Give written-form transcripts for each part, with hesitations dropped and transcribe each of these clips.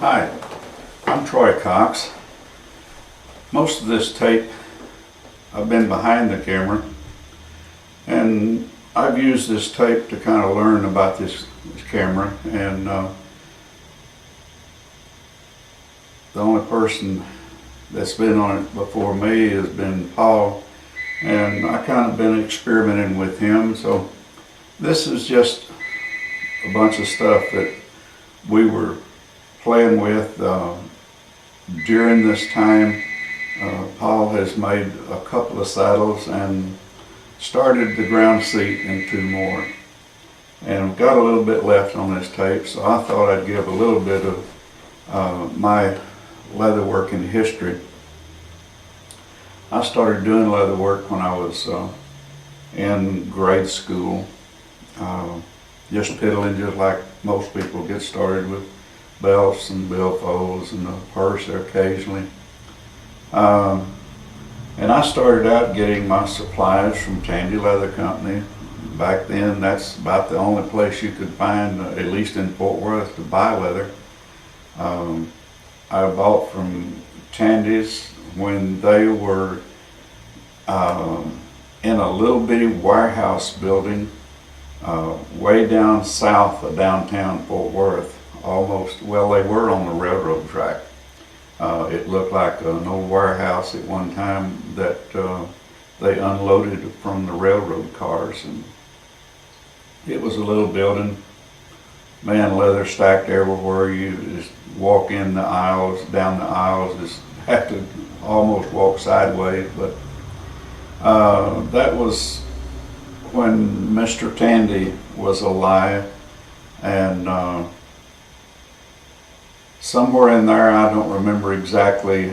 Hi, I'm Troy Cox. Most of this tape, I've been behind the camera, and I've used this tape to kind of learn about this camera, and the only person that's been on it before me has been Paul, and I kind of been experimenting with him. So this is just a bunch of stuff that we were playing with during this time. Paul has made a couple of saddles and started the ground seat in 2 more. And I've got a little bit left on this tape, so I thought I'd give a little bit of my leatherworking history. I started doing leatherwork when I was in grade school, just piddling, just like most people get started with belts and billfolds and a purser occasionally. And I started out getting my supplies from Tandy Leather Company. Back then, that's about the only place you could find, at least in Fort Worth, to buy leather. I bought from Tandy's when they were in a little bitty warehouse building way down south of downtown Fort Worth. Almost, well, they were on the railroad track. It looked like an old warehouse at one time that they unloaded from the railroad cars, and it was a little building. Man, leather stacked everywhere. You just walk in the aisles, down the aisles, just have to almost walk sideways. But that was when Mr. Tandy was alive, and somewhere in there, I don't remember exactly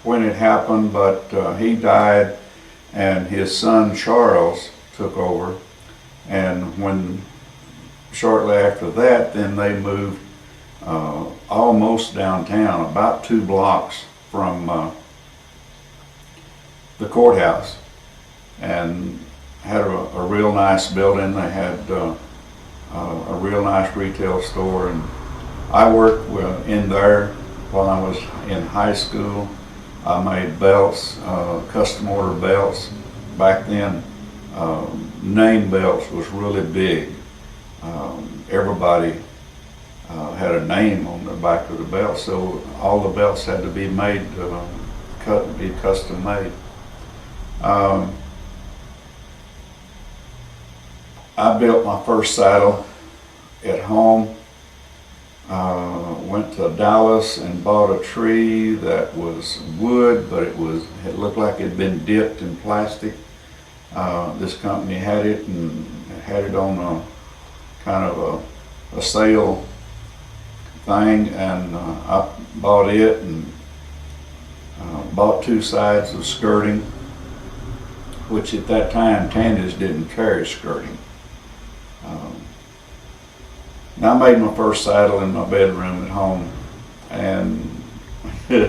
when it happened, but he died and his son Charles took over. And when shortly after that, then they moved almost downtown, about 2 blocks from the courthouse, and had a real nice building. They had a real nice retail store, and I worked in there while I was in high school. I made belts, custom order belts. Back then, name belts was really big. Everybody had a name on the back of the belt, so all the belts had to be made, be custom made. I built my first saddle at home. Went to Dallas and bought a tree that was wood, but it looked like it had been dipped in plastic. This company had it and had it on a kind of a sale thing, and I bought it and bought 2 sides of skirting, which at that time Tandy's didn't carry skirting. I made my first saddle in my bedroom at home, and I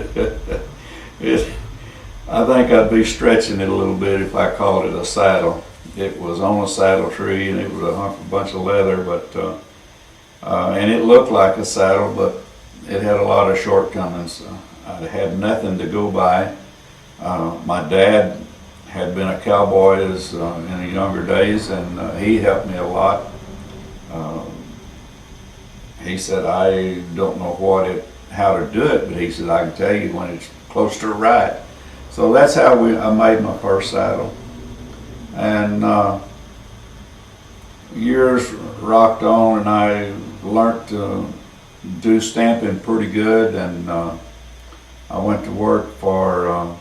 think I'd be stretching it a little bit if I called it a saddle. It was on a saddle tree, and it was a bunch of leather, but and it looked like a saddle, but it had a lot of shortcomings. I had nothing to go by. My dad had been a cowboy in the younger days, and he helped me a lot. He said, I don't know how to do it, but he said, I can tell you when it's close to right. So that's how I made my first saddle. And years rocked on, and I learned to do stamping pretty good, and I went to work for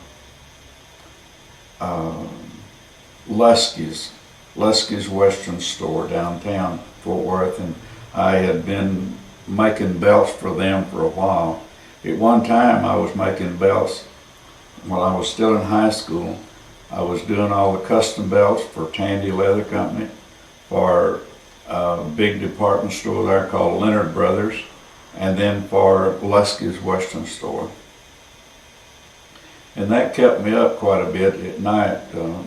Lusky's Western Store downtown Fort Worth, and I had been making belts for them for a while. At one time, I was making belts while I was still in high school. I was doing all the custom belts for Tandy Leather Company, for a big department store there called Leonard Brothers, and then for Lusky's Western Store. And that kept me up quite a bit at night,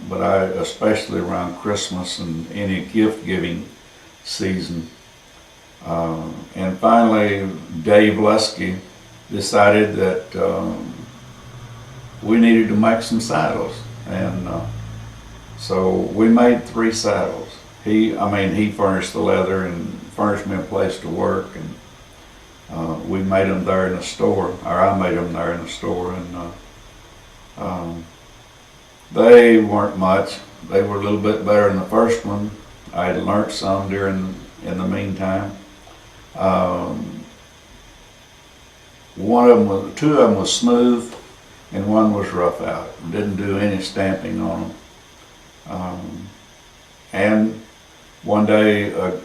but especially around Christmas and any gift-giving season. And finally, Dave Lusky decided that we needed to make some saddles, and so we made 3 saddles. He furnished the leather and furnished me a place to work, and we made them there in the store, or I made them there in the store, and they weren't much. They were a little bit better than the first one. I had learned some in the meantime. Two of them was smooth, and one was rough out. Didn't do any stamping on them. And one day, a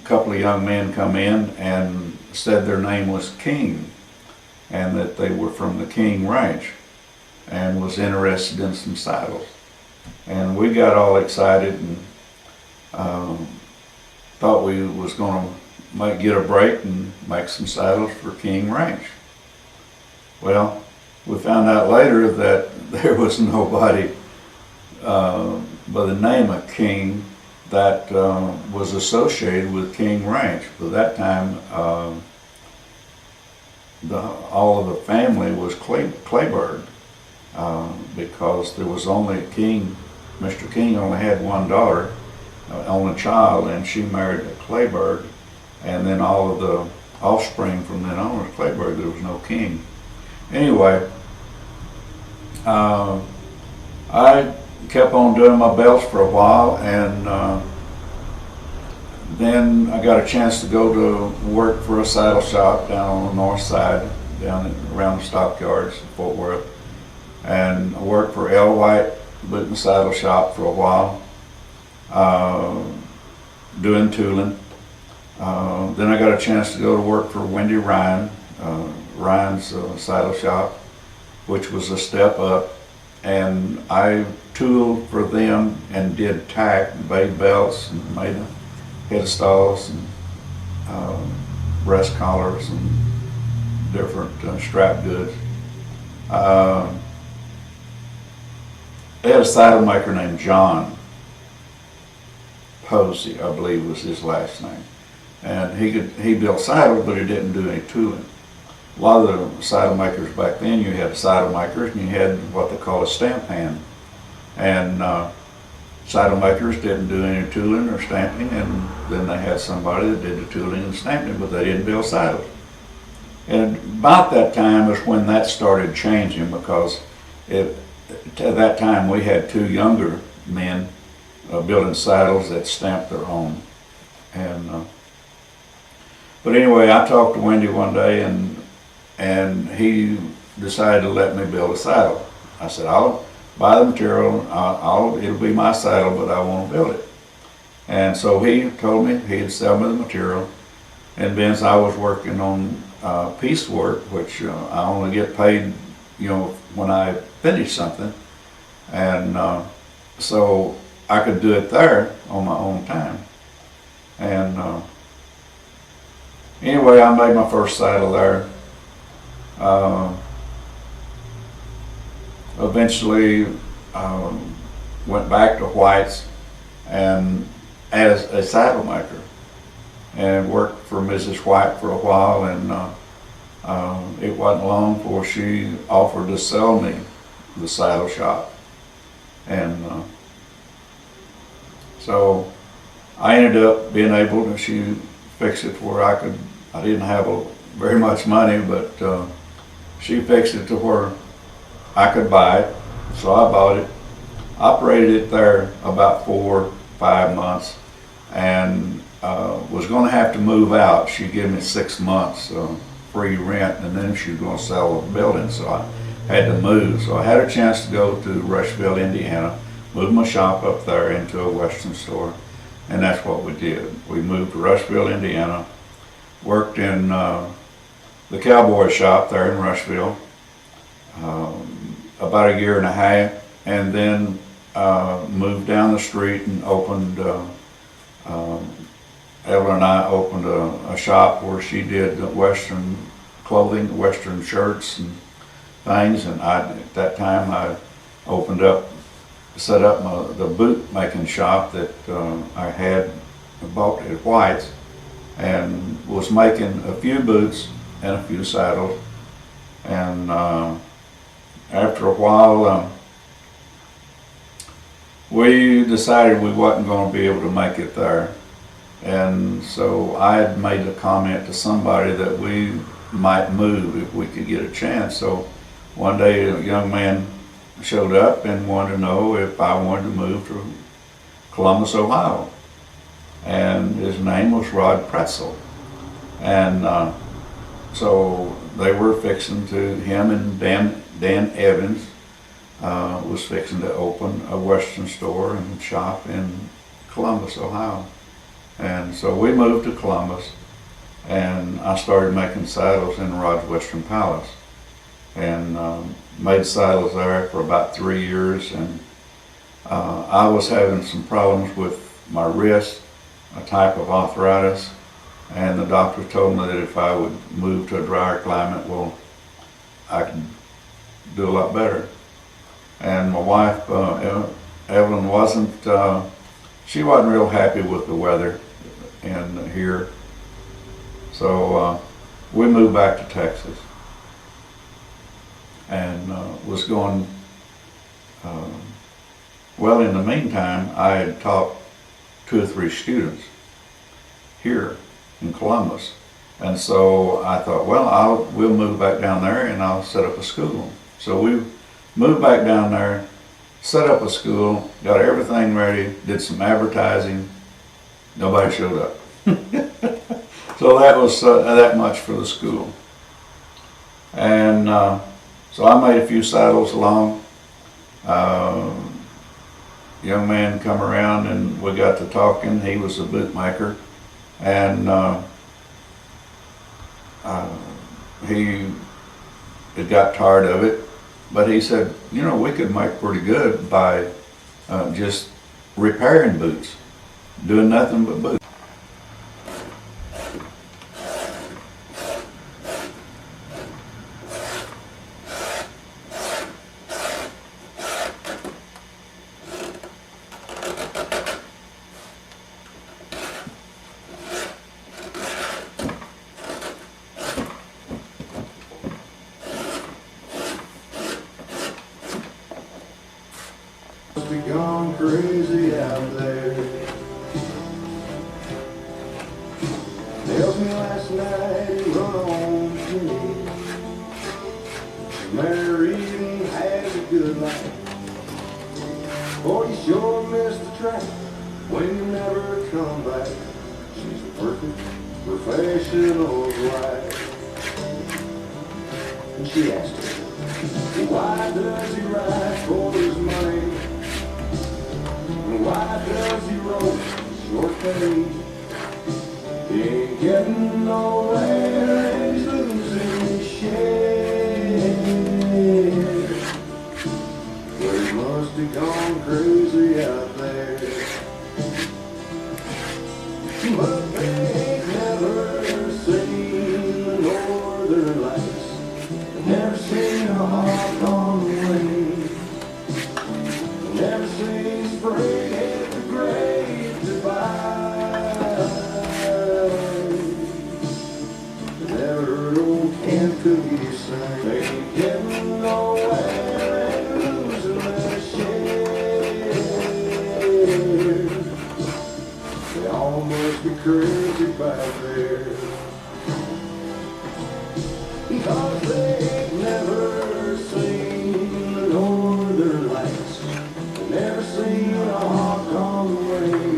couple of young men come in and said their name was King, and that they were from the King Ranch, and was interested in some saddles. And we got all excited and thought we was going to get a break and make some saddles for King Ranch. Well, we found out later that there was nobody by the name of King that was associated with King Ranch. By that time, all of the family was Clayburg, because there was only King. Mr. King only had one daughter, only child, and she married a Clayburg, and then all of the offspring from then on was Clayburg. There was no King. Anyway, I kept on doing my belts for a while, and then I got a chance to go to work for a saddle shop down on the north side, down around the stockyards in Fort Worth, and I worked for L. White Boot and Saddle Shop for a while, doing tooling. Then I got a chance to go to work for Wendy Ryan, Ryan's saddle shop, which was a step up, and I tooled for them and did tack and made belts and made headstalls and breast collars and different strap goods. They had a saddle maker named John Posey, I believe was his last name, and he built saddles, but he didn't do any tooling. A lot of the saddle makers back then, you had saddle makers and you had what they call a stamp hand, and saddle makers didn't do any tooling or stamping, and then they had somebody that did the tooling and stamping, but they didn't build saddles. And about that time is when that started changing, because at that time we had 2 younger men building saddles that stamped their own. And but anyway, I talked to Wendy one day, and he decided to let me build a saddle. I said, I'll buy the material, it'll be my saddle, but I won't build it. And so he told me he'd sell me the material, and since I was working on piecework, which I only get paid, when I finish something, and so I could do it there on my own time. And anyway, I made my first saddle there. Eventually went back to White's and as a saddle maker, and worked for Mrs. White for a while, and it wasn't long before she offered to sell me the saddle shop. And so I ended up being able to, she fixed it to where I didn't have very much money, but she fixed it to where I could buy it. So I bought it, operated it there about 4 or 5 months, and was going to have to move out. She gave me 6 months free rent, and then she was going to sell the building, so I had to move. So I had a chance to go to Rushville, Indiana, move my shop up there into a Western store, and that's what we did. We moved to Rushville, Indiana, worked in the cowboy shop there in Rushville about 1.5 years, and then moved down the street and opened, Evelyn and I opened a shop where she did Western clothing, Western shirts and things, and at that time I set up the boot making shop that I had bought at White's, and was making a few boots and a few saddles. And after a while, we decided we wasn't going to be able to make it there. And so I had made a comment to somebody that we might move if we could get a chance. So one day a young man showed up and wanted to know if I wanted to move to Columbus, Ohio. And his name was Rod Pretzel. And so they were fixing to, him and Dan Evans was fixing to open a Western store and shop in Columbus, Ohio. And so we moved to Columbus, and I started making saddles in Rod's Western Palace, and made saddles there for about 3 years. And I was having some problems with my wrist, a type of arthritis, and the doctor told me that if I would move to a drier climate, well, I could do a lot better. And my wife, Evelyn, she wasn't real happy with the weather in here. So we moved back to Texas, and was going, well, in the meantime, I had taught 2 or 3 students here in Columbus. And so I thought, well, we'll move back down there and I'll set up a school. So we moved back down there, set up a school, got everything ready, did some advertising. Nobody showed up. So that was that much for the school. And so I made a few saddles along. Young man come around and we got to talking. He was a bootmaker, and he had got tired of it, but he said, you know, we could make pretty good by just repairing boots, doing nothing but boots. Be gone crazy out there. Tells me last night he run on to me. Married and has a good life. Boy, you sure missed the track when you never come back. She's the perfect professional wife. And she asked him, why does he ride for his money? Why does he roll short pay? He ain't getting nowhere and he's losing his share. But he must have gone crazy out there. But they ain't never seen the northern lights, never seen a hawk on the wing, never seen spring at the great divide, never heard old Ken Cookie sing. They ain't getting nowhere and losing their share. They all must be crazy back there, because they ain't never seen the northern lights, never seen a hawk on the wing.